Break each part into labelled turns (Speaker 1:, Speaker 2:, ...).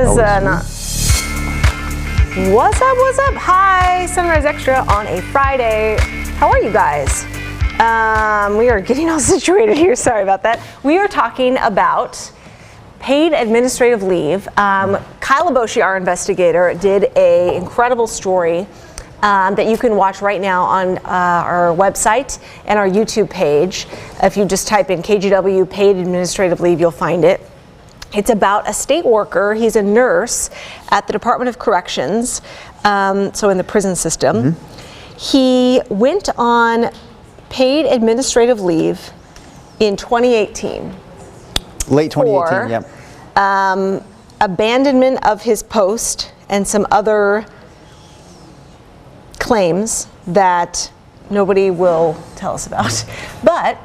Speaker 1: is not. What's up? What's up? Hi, Sunrise Extra on a Friday. How are you guys? We are getting all situated here. Sorry about that. We are talking about paid administrative leave. Kyle Aboshi, our investigator, did an incredible story that you can watch right now on our website and our YouTube page. If you just type in KGW paid administrative leave, you'll find it. It's about a state worker. He's a nurse at the Department of Corrections, so in the prison system. He went on paid administrative leave in 2018.
Speaker 2: Late 2018,
Speaker 1: yep. Abandonment of his post and some other claims that nobody will tell us about. But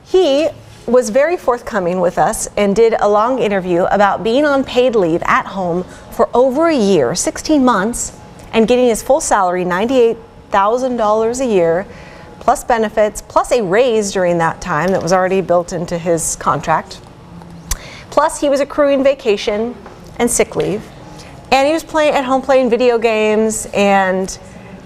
Speaker 1: he was very forthcoming with us and did a long interview about being on paid leave at home for over a year, 16 months, and getting his full salary, $98,000 a year, plus benefits, plus a raise during that time that was already built into his contract. Plus he was accruing vacation and sick leave. And he was at home playing video games and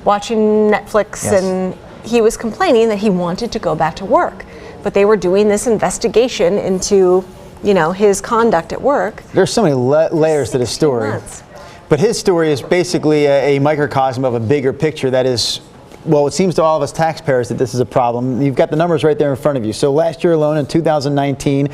Speaker 1: watching Netflix, and he was complaining that he wanted to go back to work. But they were doing this investigation into, his conduct at work.
Speaker 2: There's so many layers to the story. But his story is basically a microcosm of a bigger picture that is, well, it seems to all of us taxpayers that this is a problem. You've got the numbers right there in front of you. So last year alone, in 2019,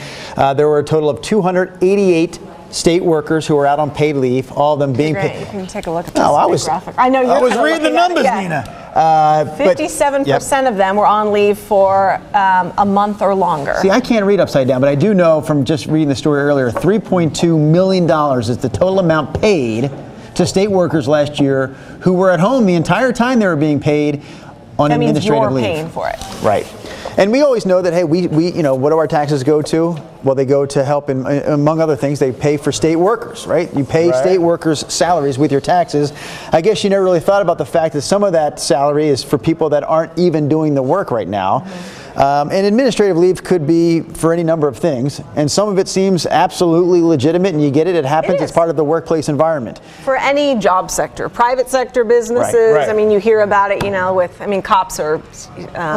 Speaker 2: there were a total of 288 state workers who were out on paid leave, all of them being paid.
Speaker 1: You can take a look at this graphic. I know
Speaker 2: I was reading the numbers, Nina.
Speaker 1: 57% of them were on leave for a month or longer.
Speaker 2: See, I can't read upside down, but I do know from just reading the story earlier, $3.2 million is the total amount paid to state workers last year who were at home the entire time they were being paid on administrative leave.
Speaker 1: That means you're paying for it.
Speaker 2: Right. And we always know that, hey, we what do our taxes go to? Well, they go to help, among other things, they pay for state workers, right? You pay state workers' salaries with your taxes. I guess you never really thought about the fact that some of that salary is for people that aren't even doing the work right now. And administrative leave could be for any number of things, and some of it seems absolutely legitimate, and you get it, it happens, it's part of the workplace environment.
Speaker 1: For any job sector, private sector businesses, I mean, you hear about it, cops or
Speaker 3: it's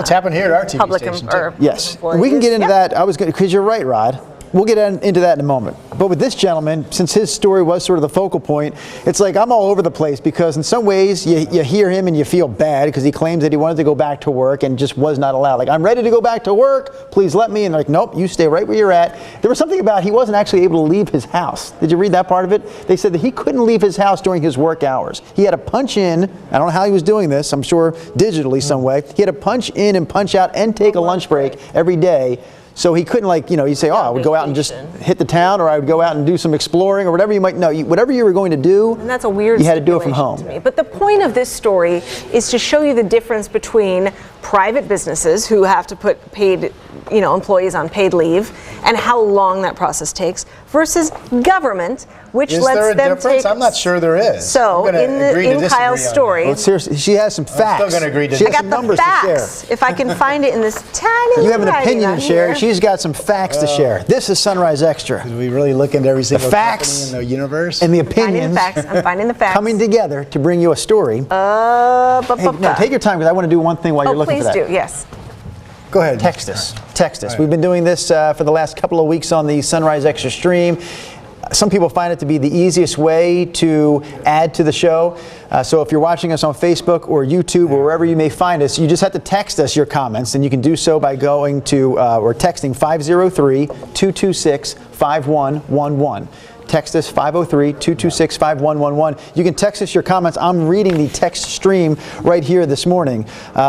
Speaker 3: happened here at our TV station too.
Speaker 2: Yes, we can get into that. Because you're right, Rod. We'll get into that in a moment. But with this gentleman, since his story was sort of the focal point, it's like I'm all over the place because in some ways you hear him and you feel bad because he claims that he wanted to go back to work and just was not allowed. Like, I'm ready to go back to work, please let me. And they're like, nope, you stay right where you're at. There was something about he wasn't actually able to leave his house. Did you read that part of it? They said that he couldn't leave his house during his work hours. He had to punch in. I don't know how he was doing this. I'm sure digitally some way. He had to punch in and punch out and take a lunch break every day. So he couldn't, he'd say, I would go out and just hit the town, or I would go out and do some exploring, or whatever you might know. Whatever you were going to do,
Speaker 1: and that's a weird
Speaker 2: you had to do it from home.
Speaker 1: To me. But the point of this story is to show you the difference between private businesses who have to put paid, employees on paid leave, and how long that process takes, versus government, which lets them take.
Speaker 3: Is there a difference? I'm not sure there is.
Speaker 1: So in Kyle's story,
Speaker 2: well, seriously, she has some facts.
Speaker 3: I'm still going to agree to
Speaker 2: she
Speaker 3: disagree.
Speaker 2: has some numbers to share.
Speaker 1: If I can find it in this tiny.
Speaker 2: You have an opinion to share. She's got some facts to share. This is Sunrise Extra.
Speaker 3: Did we really look into every single
Speaker 2: facts
Speaker 3: company in the universe?
Speaker 2: And the opinions.
Speaker 1: I'm finding the facts.
Speaker 2: Coming together to bring you a story. Hey, no, take your time because I want to do one thing while you're looking for that.
Speaker 1: Please do. Yes.
Speaker 2: Go ahead. Text us. Text us. Right. We've been doing this for the last couple of weeks on the Sunrise Extra stream. Some people find it to be the easiest way to add to the show. So if you're watching us on Facebook or YouTube or wherever you may find us, you just have to text us your comments, and you can do so by going to or texting 503-226-5111. Text us 503-226-5111. You can text us your comments. I'm reading the text stream right here this morning,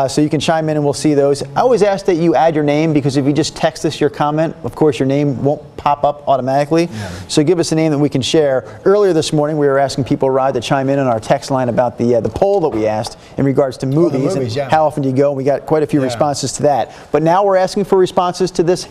Speaker 2: so you can chime in and we'll see those. I always ask that you add your name, because if you just text us your comment, of course your name won't pop up automatically. So give us a name that we can share. Earlier this morning we were asking people, Rod, to chime in on our text line about the poll that we asked in regards to movies, and how often do you go, and we got quite a few responses to that. But now we're asking for responses to this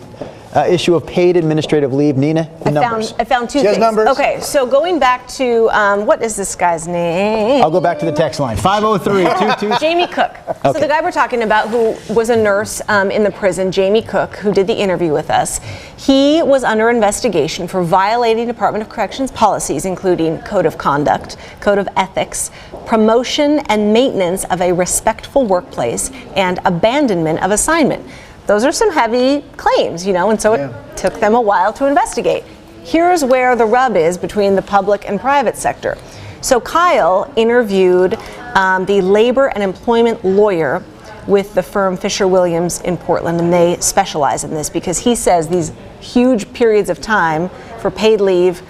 Speaker 2: issue of paid administrative leave. Nina, numbers.
Speaker 1: I found two
Speaker 3: She has
Speaker 1: things.
Speaker 3: numbers.
Speaker 1: Okay, so going back to, what is this guy's name?
Speaker 2: I'll go back to the text line, 503-22.
Speaker 1: Jamie Cook. So the guy we're talking about who was a nurse in the prison, Jamie Cook, who did the interview with us, he was under investigation for violating Department of Corrections policies, including code of conduct, code of ethics, promotion and maintenance of a respectful workplace, and abandonment of assignment. Those are some heavy claims, you know, and so it took them a while to investigate. Here's where the rub is between the public and private sector. So Kyle interviewed the labor and employment lawyer with the firm Fisher Williams in Portland, and they specialize in this because he says these huge periods of time for paid leave,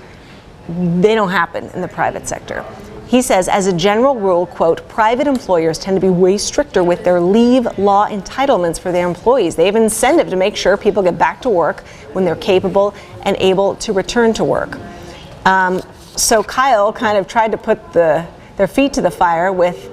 Speaker 1: they don't happen in the private sector. He says, as a general rule, quote, private employers tend to be way stricter with their leave law entitlements for their employees. They have incentive to make sure people get back to work when they're capable and able to return to work. So Kyle kind of tried to put their feet to the fire with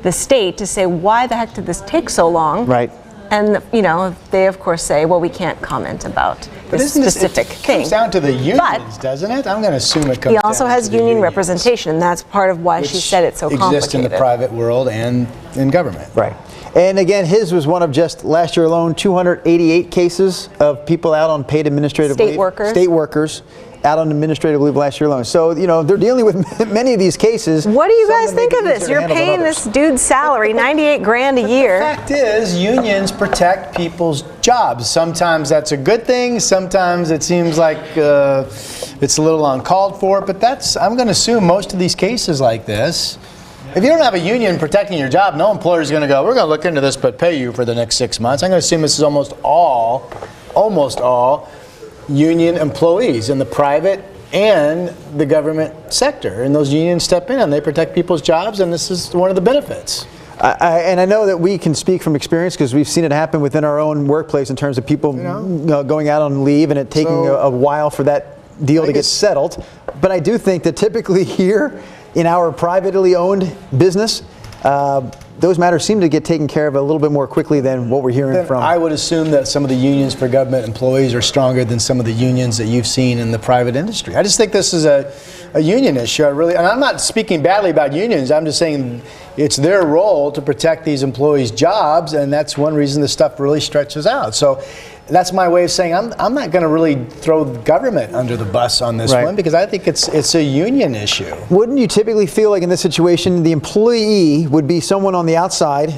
Speaker 1: the state to say, why the heck did this take so long?
Speaker 2: Right.
Speaker 1: And, you know, they, of course, say, well, we can't comment about this specific thing.
Speaker 3: It comes down to the unions, doesn't it? I'm going to assume it comes down to the unions.
Speaker 1: He also has union representation, and that's part of why she said it's so complicated.
Speaker 3: Exist in the private world and in government.
Speaker 2: Right. And again, his was one of just last year alone, 288 cases of people out on paid administrative leave. State workers out on administrative leave last year alone. So, you know, they're dealing with many of these cases.
Speaker 1: What do you guys think of this? You're paying this dude's salary, 98 grand a year.
Speaker 3: The fact is, unions protect people's jobs. Sometimes that's a good thing. Sometimes it seems like it's a little uncalled for. But I'm going to assume most of these cases like this, if you don't have a union protecting your job, no employer is going to go, we're going to look into this but pay you for the next 6 months. I'm going to assume this is almost all union employees in the private and the government sector. And those unions step in and they protect people's jobs, and this is one of the benefits.
Speaker 2: And I know that we can speak from experience because we've seen it happen within our own workplace in terms of people going out on leave and it taking a while for that deal to get settled. But I do think that typically here in our privately owned business, those matters seem to get taken care of a little bit more quickly than what we're hearing from.
Speaker 3: I would assume that some of the unions for government employees are stronger than some of the unions that you've seen in the private industry. I just think this is a union issue. And I'm not speaking badly about unions. I'm just saying it's their role to protect these employees' jobs, and that's one reason this stuff really stretches out. So that's my way of saying I'm not going to really throw the government under the bus on this one, because I think it's a union issue.
Speaker 2: Wouldn't you typically feel like in this situation the employee would be someone on the outside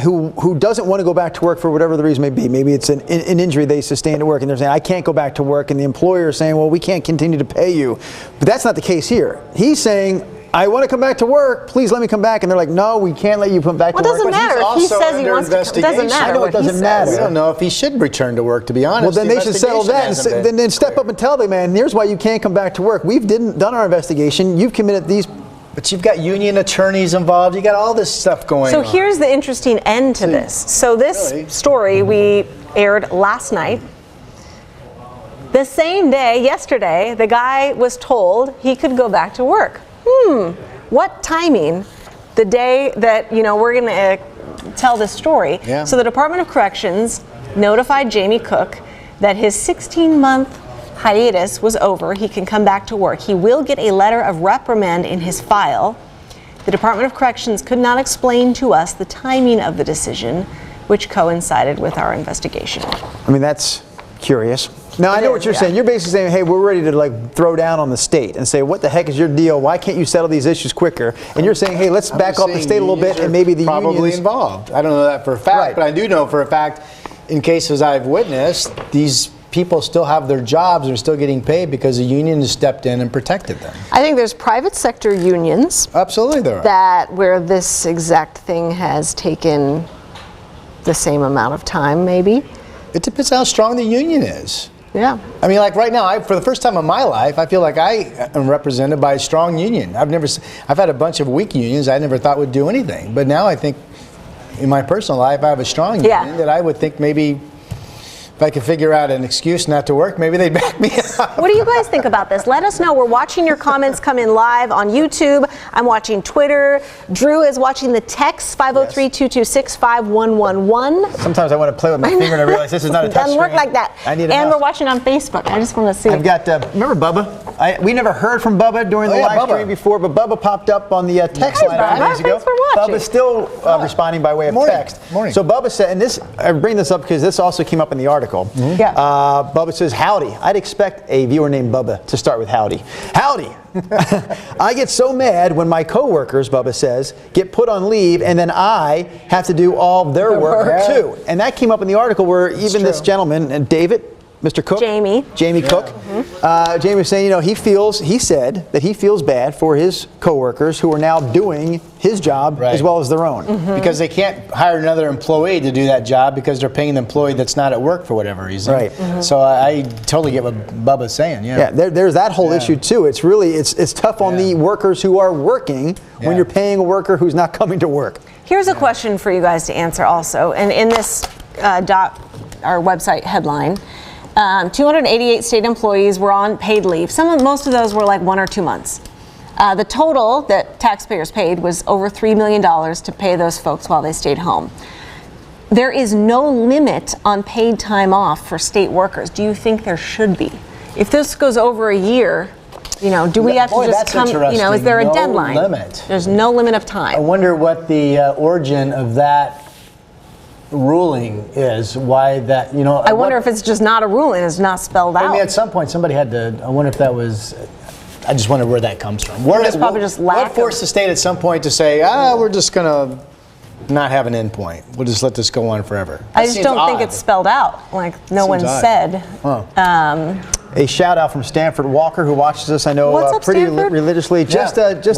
Speaker 2: who doesn't want to go back to work for whatever the reason may be? Maybe it's an injury they sustained at work and they're saying, I can't go back to work, and the employer is saying, well, we can't continue to pay you. But that's not the case here. He's saying, I want to come back to work. Please let me come back. And they're like, no, we can't let you come back to work.
Speaker 1: Well, it doesn't matter. If he says he wants to, it doesn't matter.
Speaker 2: I know it doesn't matter.
Speaker 3: We don't know if he should return to work, to be honest.
Speaker 2: Well, then they should settle that and then step up and tell the man, here's why you can't come back to work. We've done our investigation. You've committed these.
Speaker 3: But you've got union attorneys involved. You got all this stuff going on.
Speaker 1: So here's the interesting end to this. So this story we aired last night. The same day, yesterday, the guy was told he could go back to work. What timing, the day that, we're going to tell this story.
Speaker 3: Yeah.
Speaker 1: So the Department of Corrections notified Jamie Cook that his 16-month hiatus was over. He can come back to work. He will get a letter of reprimand in his file. The Department of Corrections could not explain to us the timing of the decision, which coincided with our investigation.
Speaker 2: I mean, that's curious. Now, I know what you're saying. You're basically saying, hey, we're ready to throw down on the state and say, what the heck is your deal? Why can't you settle these issues quicker? And you're saying, hey, let's back off the state a little bit, and maybe the unions
Speaker 3: probably involved. I don't know that for a fact, but I do know for a fact, in cases I've witnessed, these people still have their jobs and are still getting paid because the union has stepped in and protected them.
Speaker 1: I think there's private sector unions.
Speaker 3: Absolutely there are.
Speaker 1: That where this exact thing has taken the same amount of time, maybe.
Speaker 3: It depends how strong the union is.
Speaker 1: Yeah.
Speaker 3: I mean, like right now, for the first time in my life, I feel like I am represented by a strong union. I've had a bunch of weak unions I never thought would do anything. But now I think in my personal life, I have a strong union that I would think maybe If I could figure out an excuse not to work, maybe they'd back me up.
Speaker 1: What do you guys think about this? Let us know. We're watching your comments come in live on YouTube. I'm watching Twitter. Drew is watching the text, 503-226-5111.
Speaker 2: Sometimes I want to play with my finger and I realize this is not a touch
Speaker 1: Doesn't work like that.
Speaker 2: I need a
Speaker 1: and
Speaker 2: mouse.
Speaker 1: we're watching on Facebook. I just want to see.
Speaker 2: I've got, remember Bubba? We never heard from Bubba during the live stream before, but Bubba popped up on the text line a few days ago.
Speaker 1: Thanks for watching.
Speaker 2: Bubba's still responding by way of text.
Speaker 3: Morning.
Speaker 2: So Bubba said, and this, I bring this up because this also came up in the article.
Speaker 1: Yeah.
Speaker 2: Bubba says, howdy. I'd expect a viewer named Bubba to start with howdy. Howdy. I get so mad when my coworkers, Bubba says, get put on leave and then I have to do all their work too. And that came up in the article where even this gentleman, and David, Mr. Cook?
Speaker 1: Jamie
Speaker 2: Cook. Jamie was saying, he said that he feels bad for his coworkers who are now doing his job as well as their own.
Speaker 3: Because they can't hire another employee to do that job because they're paying the employee that's not at work for whatever reason.
Speaker 2: Right.
Speaker 3: So I totally get what Bubba's saying.
Speaker 2: Yeah, there's that whole issue too. It's really, it's tough on the workers who are working when you're paying a worker who's not coming to work.
Speaker 1: Here's a question for you guys to answer also. And in this our website headline, 288 state employees were on paid leave. Most of those were like 1 or 2 months. The total that taxpayers paid was over $3 million to pay those folks while they stayed home. There is no limit on paid time off for state workers. Do you think there should be? If this goes over a year, do we have to just come, is there a deadline?
Speaker 3: Limit.
Speaker 1: There's no limit of time.
Speaker 3: I wonder what the origin of that ruling is, why that,
Speaker 1: I wonder if it's just not a ruling, it's not spelled out.
Speaker 3: I mean, at some point somebody had to, I wonder if that was, I just wonder where that comes from.
Speaker 1: It's probably just lack
Speaker 3: what forced the state at some point to say, we're just going to not have an end point. We'll just let this go on forever.
Speaker 1: I just don't think it's spelled out. Like no one said.
Speaker 2: A shout out from Stanford Walker, who watches us, I know, pretty religiously, just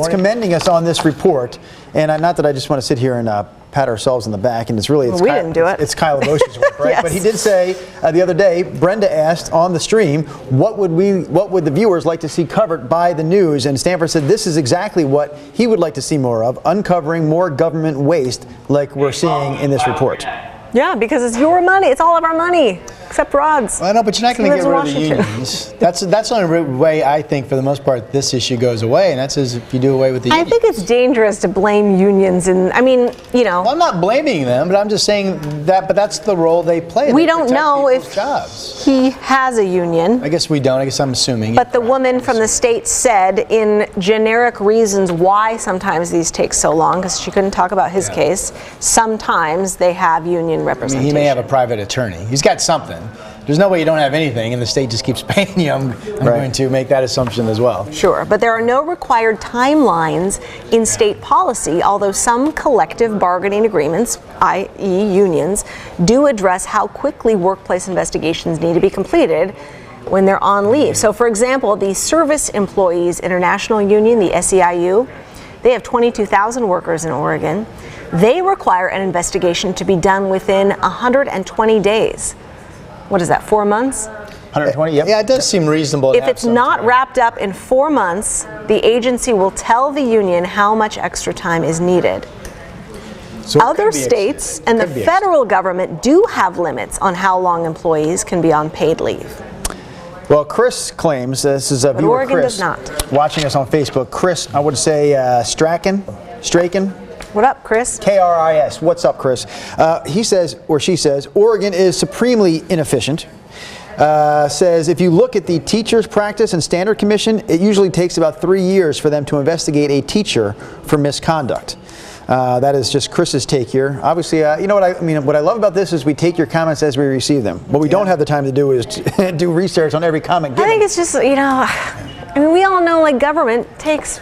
Speaker 2: commending us on this report. And not that I just want to sit here and pat ourselves on the back, and it's really
Speaker 1: we didn't do it.
Speaker 2: It's Kyle Loesch's work, right?
Speaker 1: Yes.
Speaker 2: But he did say the other day, Brenda asked on the stream, what would the viewers like to see covered by the news? And Stanford said this is exactly what he would like to see more of, uncovering more government waste like we're seeing in this report.
Speaker 1: Yeah, because it's your money. It's all of our money, except Rod's.
Speaker 3: Well, I know, but you're not going to get rid of the unions. That's the only way I think, for the most part, this issue goes away, and that's if you do away with the unions.
Speaker 1: I think it's dangerous to blame unions, and
Speaker 3: Well, I'm not blaming them, but I'm just saying that. But that's the role they play.
Speaker 1: We don't know if
Speaker 3: jobs.
Speaker 1: he has a union.
Speaker 3: I guess we don't. I guess I'm assuming.
Speaker 1: But the woman from the state said in generic reasons why sometimes these take so long, because she couldn't talk about his case, sometimes they have union representation.
Speaker 3: I mean, he may have a private attorney. He's got something. There's no way you don't have anything and the state just keeps paying you. I'm going to make that assumption as well.
Speaker 1: Sure, but there are no required timelines in state policy, although some collective bargaining agreements, i.e. unions, do address how quickly workplace investigations need to be completed when they're on leave. So for example, the Service Employees International Union, the SEIU, they have 22,000 workers in Oregon. They require an investigation to be done within 120 days. What is that, 4 months?
Speaker 2: 120, yep.
Speaker 3: Yeah, it does seem reasonable.
Speaker 1: If it's not wrapped up in 4 months, the agency will tell the union how much extra time is needed.
Speaker 3: So
Speaker 1: other states and the federal government do have limits on how long employees can be on paid leave.
Speaker 2: Well, Chris claims, this is a viewer
Speaker 1: Oregon
Speaker 2: Chris
Speaker 1: does not.
Speaker 2: Watching us on Facebook. Chris, I would say Straken.
Speaker 1: What up, Chris?
Speaker 2: KRIS. What's up, Chris? He says, or she says, Oregon is supremely inefficient. Says if you look at the Teachers Practice and Standard Commission, it usually takes about 3 years for them to investigate a teacher for misconduct. That is just Chris's take here. Obviously, what I love about this is we take your comments as we receive them. What we don't have the time to do is do research on every comment given.
Speaker 1: I think it's just, we all know government takes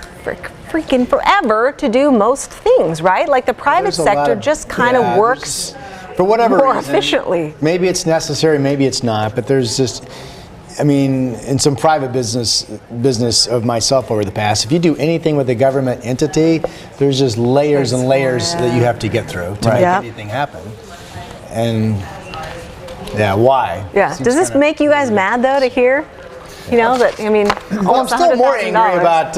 Speaker 1: freaking forever to do most things, right? Like the private sector just kind of works
Speaker 3: for whatever
Speaker 1: more
Speaker 3: reason,
Speaker 1: efficiently.
Speaker 3: Maybe it's necessary, maybe it's not, but there's just, in some private business of myself over the past, if you do anything with a government entity, there's just layers and layers that you have to get through to make anything happen. And why?
Speaker 1: Yeah. Does this make you guys mad though to hear?
Speaker 3: Well, I'm still more angry about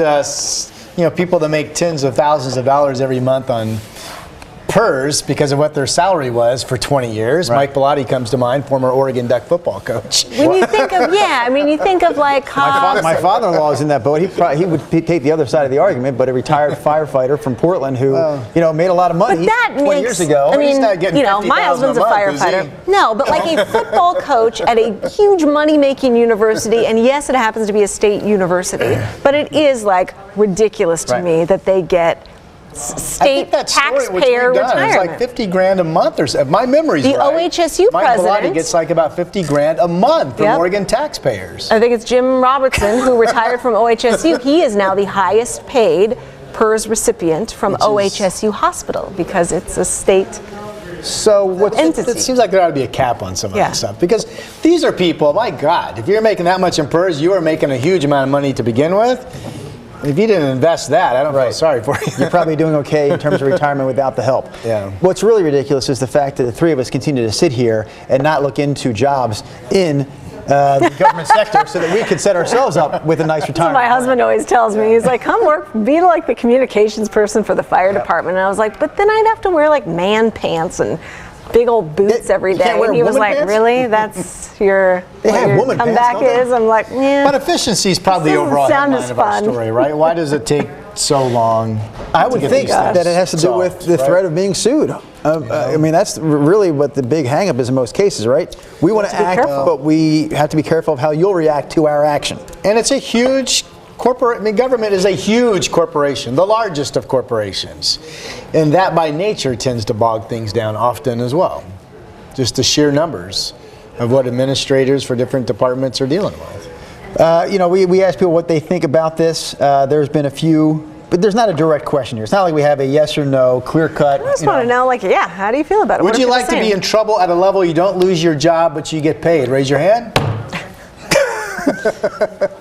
Speaker 3: people that make tens of thousands of dollars every month on PERS because of what their salary was for 20 years.
Speaker 2: Right.
Speaker 3: Mike Bellotti comes to mind, former Oregon Duck football coach.
Speaker 1: When you think of, you think of like cops.
Speaker 2: My father-in-law is in that boat. He would take the other side of the argument, but a retired firefighter from Portland who, made a lot of money
Speaker 1: But that
Speaker 2: 20 years ago.
Speaker 1: I mean,
Speaker 3: He's not getting
Speaker 1: my
Speaker 3: $50,000
Speaker 1: husband's a
Speaker 3: a month, is he?
Speaker 1: firefighter. No, but like a football coach at a huge money-making university, and yes, it happens to be a state university, but it is like ridiculous to me that they get state taxpayer retirement.
Speaker 3: It's like 50 grand a month or so. My memory's
Speaker 1: The
Speaker 3: right.
Speaker 1: OHSU
Speaker 3: Mike
Speaker 1: president
Speaker 3: Bellotti gets like about 50 grand a month from Oregon taxpayers.
Speaker 1: I think it's Jim Robertson who retired from OHSU. He is now the highest paid PERS recipient from OHSU Hospital because it's a state
Speaker 2: So
Speaker 1: entity.
Speaker 3: It seems like there ought to be a cap on some of
Speaker 1: Yeah.
Speaker 3: that stuff because these are people, my God, if you're making that much in PERS, you are making a huge amount of money to begin with. If you didn't invest that, I don't feel sorry for you.
Speaker 2: You're probably doing okay in terms of retirement without the help.
Speaker 3: Yeah.
Speaker 2: What's really ridiculous is the fact that the three of us continue to sit here and not look into jobs in the government sector so that we could set ourselves up with a nice retirement.
Speaker 1: My husband always tells me, he's like, come work, be like the communications person for the fire department. And I was like, but then I'd have to wear like man pants and big old boots every
Speaker 2: You can't
Speaker 1: day.
Speaker 2: wear
Speaker 1: And he was
Speaker 2: woman
Speaker 1: like,
Speaker 2: pants?
Speaker 1: really? That's your,
Speaker 2: They have
Speaker 1: your
Speaker 2: woman pants,
Speaker 1: comeback
Speaker 2: don't they?
Speaker 1: is? I'm like, yeah.
Speaker 3: But efficiency is probably the
Speaker 1: Doesn't
Speaker 3: overall
Speaker 1: sound
Speaker 3: headline
Speaker 1: as
Speaker 3: of our
Speaker 1: fun.
Speaker 3: story, right? Why does it take so long?
Speaker 2: I would think that it has to do with the threat of being sued. I mean, that's really what the big hang-up is in most cases, right? We want to act, but we have to be careful of how you'll react to our action.
Speaker 3: And it's a huge government is a huge corporation, the largest of corporations. And that by nature tends to bog things down often as well. Just the sheer numbers of what administrators for different departments are dealing with.
Speaker 2: We ask people what they think about this. There's been a few, but there's not a direct question here. It's not like we have a yes or no, clear cut.
Speaker 1: I just want to know, like, how do you feel about it?
Speaker 3: Would you like to be in trouble at a level you don't lose your job, but you get paid? Raise your hand.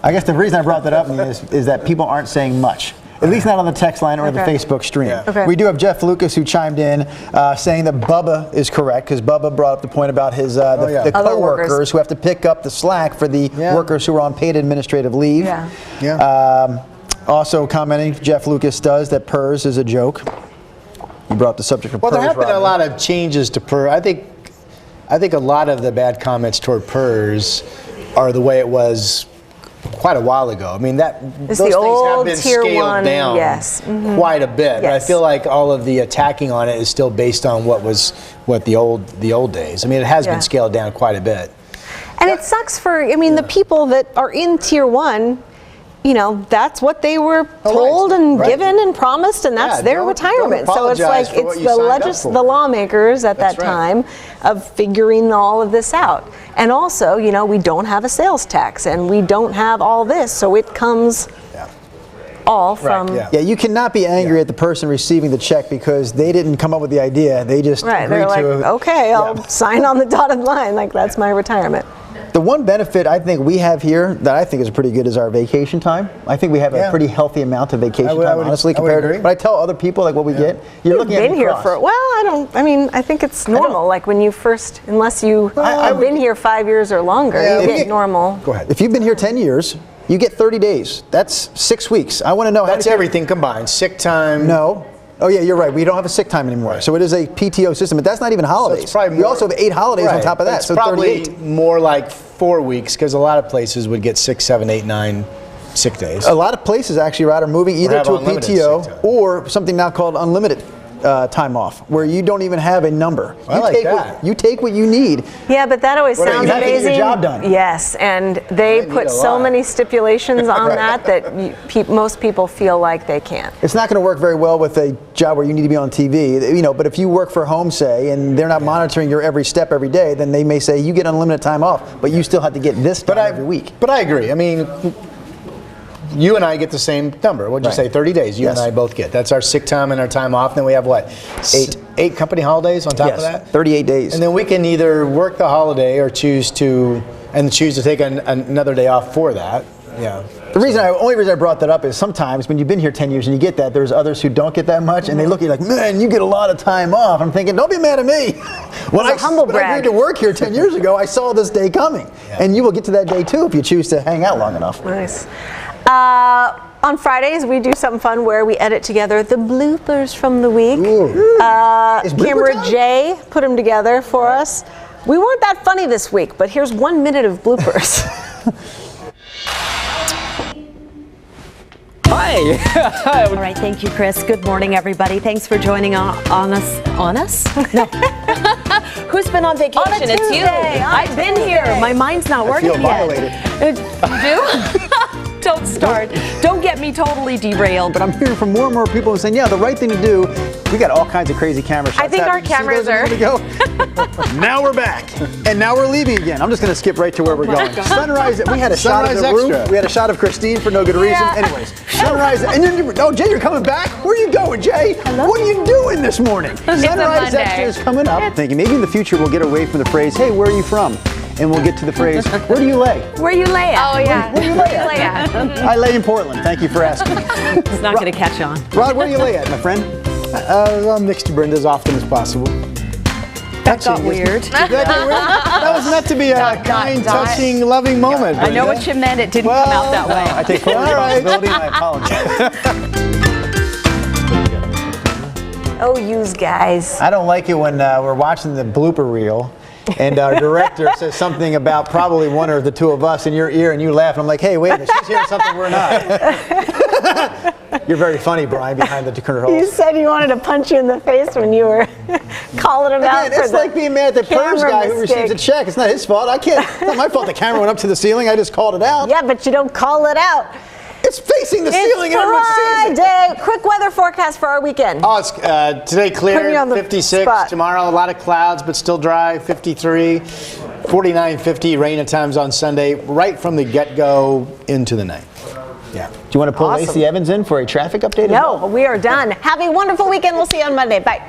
Speaker 2: I guess the reason I brought that up is that people aren't saying much. At least not on the text line or the Facebook stream.
Speaker 3: Yeah.
Speaker 1: Okay.
Speaker 2: We do have Jeff Lucas who chimed in saying that Bubba is correct because Bubba brought up the point about his the
Speaker 1: Other
Speaker 2: co-workers
Speaker 1: workers.
Speaker 2: who have to pick up the slack for the workers who are on paid administrative leave. Also commenting, Jeff Lucas does, that PERS is a joke. You brought up the subject of PERS.
Speaker 3: Well, there have been
Speaker 2: Rodney.
Speaker 3: a lot of changes to PERS. I think a lot of the bad comments toward PERS are the way it was quite a while ago. I mean,
Speaker 1: It's
Speaker 3: those
Speaker 1: the
Speaker 3: things
Speaker 1: old
Speaker 3: have been
Speaker 1: tier
Speaker 3: scaled
Speaker 1: one,
Speaker 3: down quite a bit. But I
Speaker 1: Yes.
Speaker 3: feel like all of the attacking on it is still based on what the old days. I mean, it has been scaled down quite a bit.
Speaker 1: And it sucks for, the people that are in tier one, that's what they were told and given and promised, and that's their
Speaker 3: don't
Speaker 1: retirement. So it's
Speaker 3: apologize
Speaker 1: like
Speaker 3: for what
Speaker 1: it's
Speaker 3: you signed up
Speaker 1: the
Speaker 3: for.
Speaker 1: lawmakers at
Speaker 3: That's
Speaker 1: that
Speaker 3: right.
Speaker 1: time of figuring all of this out. And also, we don't have a sales tax and we don't have all this, so it comes all from
Speaker 2: Yeah, you cannot be angry at the person receiving the check because they didn't come up with the idea. They just
Speaker 1: right.
Speaker 2: agreed
Speaker 1: They're like,
Speaker 2: to
Speaker 1: okay, I'll sign on the dotted line. Like that's my retirement.
Speaker 2: The one benefit I think we have here that I think is pretty good is our vacation time. I think we have a pretty healthy amount of vacation time, honestly, compared to. But I tell other people like what we get. You're looking at
Speaker 1: been here for I think it's normal. Like when you first, unless you have been here 5 years or longer, you get normal.
Speaker 3: Go ahead.
Speaker 2: If you've been here 10 years, you get 30 days. That's 6 weeks. I want to know
Speaker 3: That's everything combined. Sick time.
Speaker 2: No. Oh yeah, you're right. We don't have a sick time anymore. So it is a PTO system, but that's not even holidays.
Speaker 3: So
Speaker 2: We also have 8 holidays on top of that.
Speaker 3: It's
Speaker 2: So
Speaker 3: probably
Speaker 2: 38.
Speaker 3: more like 4 weeks because a lot of places would get 6, 7, 8, 9 sick days.
Speaker 2: A lot of places actually, Rod, are moving either
Speaker 3: have
Speaker 2: to a
Speaker 3: unlimited sick
Speaker 2: PTO
Speaker 3: time.
Speaker 2: or something now called unlimited time off, where you don't even have a number.
Speaker 3: I
Speaker 2: You
Speaker 3: like
Speaker 2: take
Speaker 3: that.
Speaker 2: you take what you need.
Speaker 1: Yeah, but that always
Speaker 3: What,
Speaker 1: sounds
Speaker 3: you have to
Speaker 2: get your
Speaker 1: amazing.
Speaker 2: job done.
Speaker 1: Yes, and they
Speaker 3: need
Speaker 1: put
Speaker 3: a
Speaker 1: so
Speaker 3: lot.
Speaker 1: many stipulations on that most people feel like they can't.
Speaker 2: It's not going to work very well with a job where you need to be on TV, but if you work for home, say, and they're not monitoring your every step every day, then they may say you get unlimited time off, but you still have to get this time every week.
Speaker 3: But I agree. I mean, you and I get the same number. What'd you say? 30 days. You and I both get. That's our sick time and our time off. Then we have what? 8 company holidays on top of that?
Speaker 2: 38 days.
Speaker 3: And then we can either work the holiday or choose to take another day off for that. Yeah.
Speaker 2: The only reason I brought that up is sometimes when you've been here 10 years and you get that, there's others who don't get that much, and they look at you like, man, you get a lot of time off. I'm thinking, don't be mad at me. When I agreed to work here 10 years ago, I saw this day coming. And you will get to that day too if you choose to hang out long enough.
Speaker 1: Nice. On Fridays, we do something fun where we edit together the bloopers from the week.
Speaker 2: Is blooper
Speaker 1: Camera
Speaker 2: time?
Speaker 1: J put them together for us. We weren't that funny this week, but here's 1 minute of bloopers.
Speaker 4: Hi. All right, thank you, Chris. Good morning, everybody. Thanks for joining on us. On us? No. Who's been on vacation?
Speaker 1: On a
Speaker 4: It's you.
Speaker 1: Tuesday, on a
Speaker 4: I've been here. My mind's not
Speaker 2: I
Speaker 4: working
Speaker 2: feel
Speaker 4: yet.
Speaker 2: violated.
Speaker 4: You do? Don't start. Don't get me totally derailed.
Speaker 2: But I'm hearing from more and more people saying, yeah, the right thing to do. We got all kinds of crazy camera shots.
Speaker 5: I think our
Speaker 2: happening. You see
Speaker 5: cameras
Speaker 2: those a minute ago? Now we're back, and now we're leaving again. I'm just going to skip right to where we're going. Sunrise. We had a shot of the
Speaker 3: Sunrise
Speaker 2: roof.
Speaker 3: extra.
Speaker 2: We had a shot of Christine for no good reason. Anyways, sunrise. And then Jay, you're coming back. Where are you going, Jay? What are you doing this morning? Sunrise
Speaker 5: Monday.
Speaker 2: extra is coming up. I'm thinking maybe in the future we'll get away from the phrase, "Hey, where are you from?" And we'll get to the phrase, "Where do you lay?"
Speaker 4: Where you lay at?
Speaker 5: Oh yeah.
Speaker 2: Where do you lay at?
Speaker 5: Yeah.
Speaker 2: I lay in Portland. Thank you for asking.
Speaker 4: It's not going to catch on.
Speaker 2: Rod, where do you lay at, my friend?
Speaker 3: I'll mix to Brenda as often as possible.
Speaker 4: That got weird.
Speaker 3: That was meant to be a kind, touching, loving moment.
Speaker 4: I know
Speaker 3: Brenda.
Speaker 4: what you meant. It didn't come out that way.
Speaker 2: I take full responsibility and I apologize.
Speaker 1: Oh, yous guys.
Speaker 2: I don't like it when we're watching the blooper reel and our director says something about probably one or the two of us in your ear and you laugh and I'm like, hey, wait a minute, she's hearing something we're not. You're very funny, Brian, behind the
Speaker 1: You
Speaker 2: controls.
Speaker 1: said you wanted to punch you in the face when you were calling him out
Speaker 2: Again,
Speaker 1: for
Speaker 2: it's
Speaker 1: the
Speaker 2: like being mad at the PERS
Speaker 1: camera
Speaker 2: guy who
Speaker 1: mistake.
Speaker 2: receives a check. It's not his fault. It's not my fault the camera went up to the ceiling. I just called it out.
Speaker 1: Yeah, but you don't call it out.
Speaker 2: It's facing the ceiling and everyone sees it.
Speaker 1: Friday. Quick weather forecast for our weekend.
Speaker 3: Oh, it's today
Speaker 1: Putting you
Speaker 3: clear,
Speaker 1: on the
Speaker 3: 56.
Speaker 1: spot.
Speaker 3: Tomorrow, a lot of clouds, but still dry, 53. 49, 50, rain at times on Sunday, right from the get-go into the night. Yeah.
Speaker 2: Do you want to pull
Speaker 1: Awesome.
Speaker 2: Lacey Evans in for a traffic update? as well?
Speaker 1: No, we are done. Have a wonderful weekend. We'll see you on Monday. Bye.